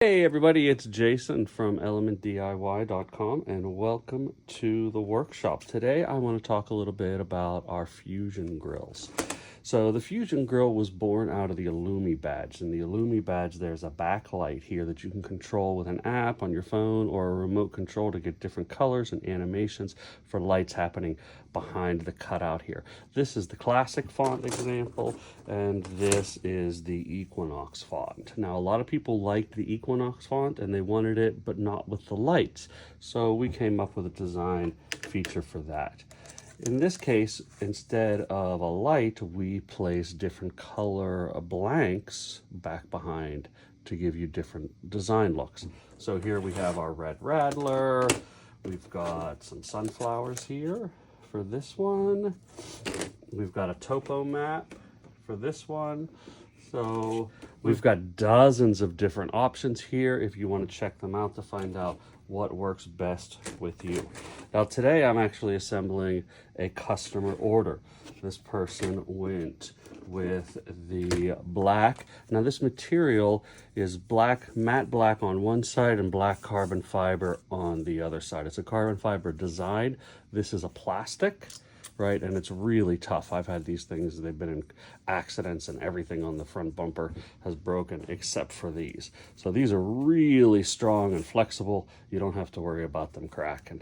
Hey everybody, it's Jason from ElementDIY.com and welcome to the workshop. Today I want to talk a little bit about our Fusion grills. So the Fusion grill was born out of the Illumi badge. In the Illumi badge there's a backlight here that you can control with an app on your phone or a remote control to get different colors and animations for lights happening behind the cutout here. This is the classic font example and this is the Equinox font. Now a lot of people liked the Equinox font and they wanted it but not with the lights. So we came up with a design feature for that. In this case, instead of a light, we place different color blanks back behind to give you different design looks. So here we have our red rattler. We've got some sunflowers here for this one. We've got a topo map for this one. So we've got dozens of different options here if you want to check them out to find out what works best with you. Now today I'm actually assembling a customer order. This person went with the black. Now this material is black, matte black on one side and black carbon fiber on the other side. It's a carbon fiber design. This is a plastic, right? And it's really tough. I've had these things, they've been in accidents and everything on the front bumper has broken except for these. So these are really strong and flexible. You don't have to worry about them cracking.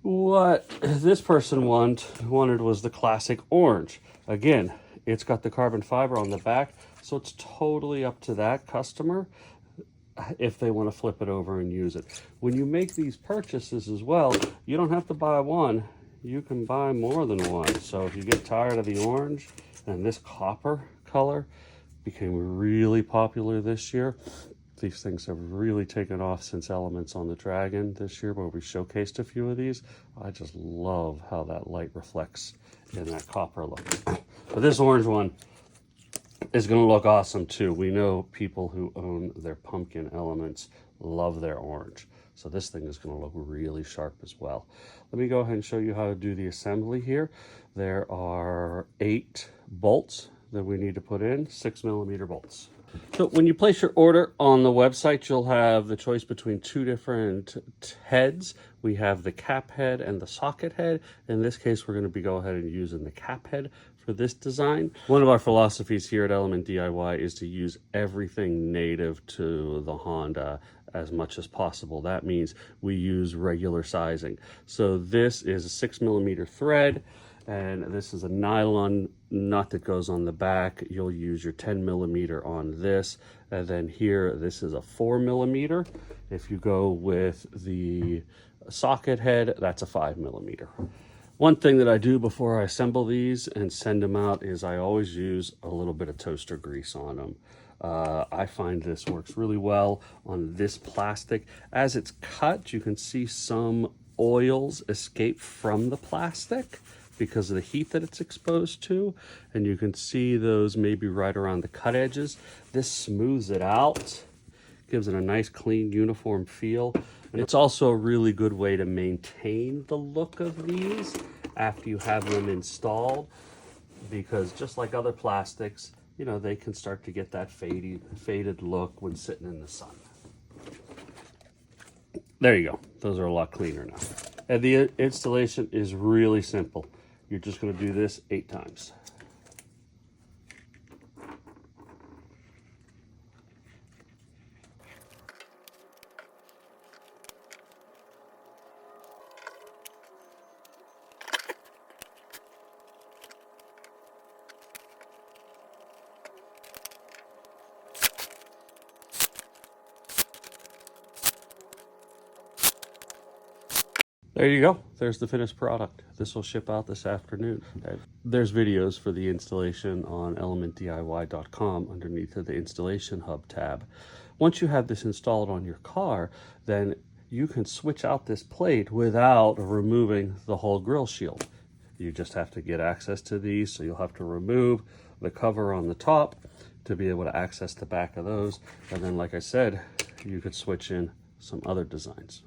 What this person wanted was the classic orange. Again, it's got the carbon fiber on the back, so it's totally up to that customer if they want to flip it over and use it. When you make these purchases as well, you don't have to buy one. You can buy more than one. So if you get tired of the orange, and this copper color became really popular this year. These things have really taken off since Elements on the Dragon this year, where we showcased a few of these. I just love how that light reflects in that copper look. But this orange one is going to look awesome too. We know people who own their pumpkin elements love their orange. So this thing is going to look really sharp as well. Let me go ahead and show you how to do the assembly here. There are 8 bolts that we need to put in, 6mm bolts. So when you place your order on the website, you'll have the choice between 2 different heads. We have the cap head and the socket head. In this case, we're going to be go ahead and using the cap head for this design. One of our philosophies here at ElementDIY is to use everything native to the Honda as much as possible. That means we use regular sizing. So this is a 6mm thread, and this is a nylon nut that goes on the back. You'll use your 10mm on this, and then here this is a 4mm. If you go with the socket head, that's a 5mm. One thing that I do before I assemble these and send them out is I always use a little bit of toaster grease on them. I find this works really well on this plastic. As it's cut, you can see some oils escape from the plastic because of the heat that it's exposed to, and you can see those maybe right around the cut edges. This smooths it out, gives it a nice clean uniform feel, and it's also a really good way to maintain the look of these after you have them installed, because just like other plastics, you know, they can start to get that faded look when sitting in the sun. There you go. Those are a lot cleaner now. And the installation is really simple. You're just going to do this 8 times. There you go. There's the finished product. This will ship out this afternoon. There's videos for the installation on ElementDIY.com underneath of the Installation Hub tab. Once you have this installed on your car, then you can switch out this plate without removing the whole grille shield. You just have to get access to these, so you'll have to remove the cover on the top to be able to access the back of those. And then, like I said, you could switch in some other designs.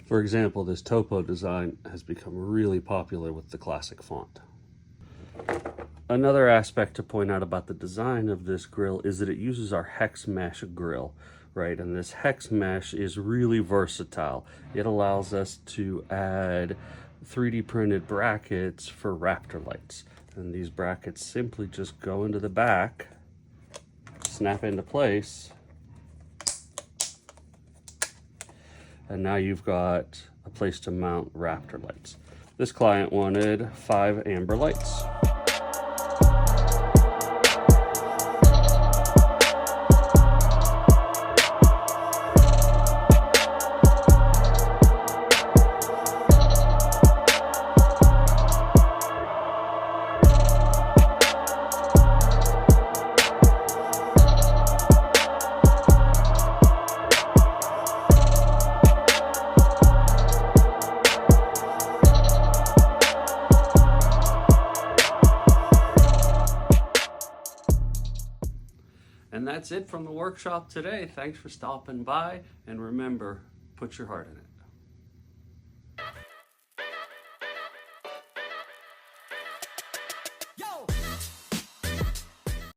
For example, this topo design has become really popular with the classic font. Another aspect to point out about the design of this grill is that it uses our hex mesh grill, right? And this hex mesh is really versatile. It allows us to add 3D printed brackets for Raptor lights. And these brackets simply just go into the back, snap into place, and now you've got a place to mount Raptor lights. This client wanted 5 amber lights. And that's it from the workshop today. Thanks for stopping by, and remember, put your heart in it.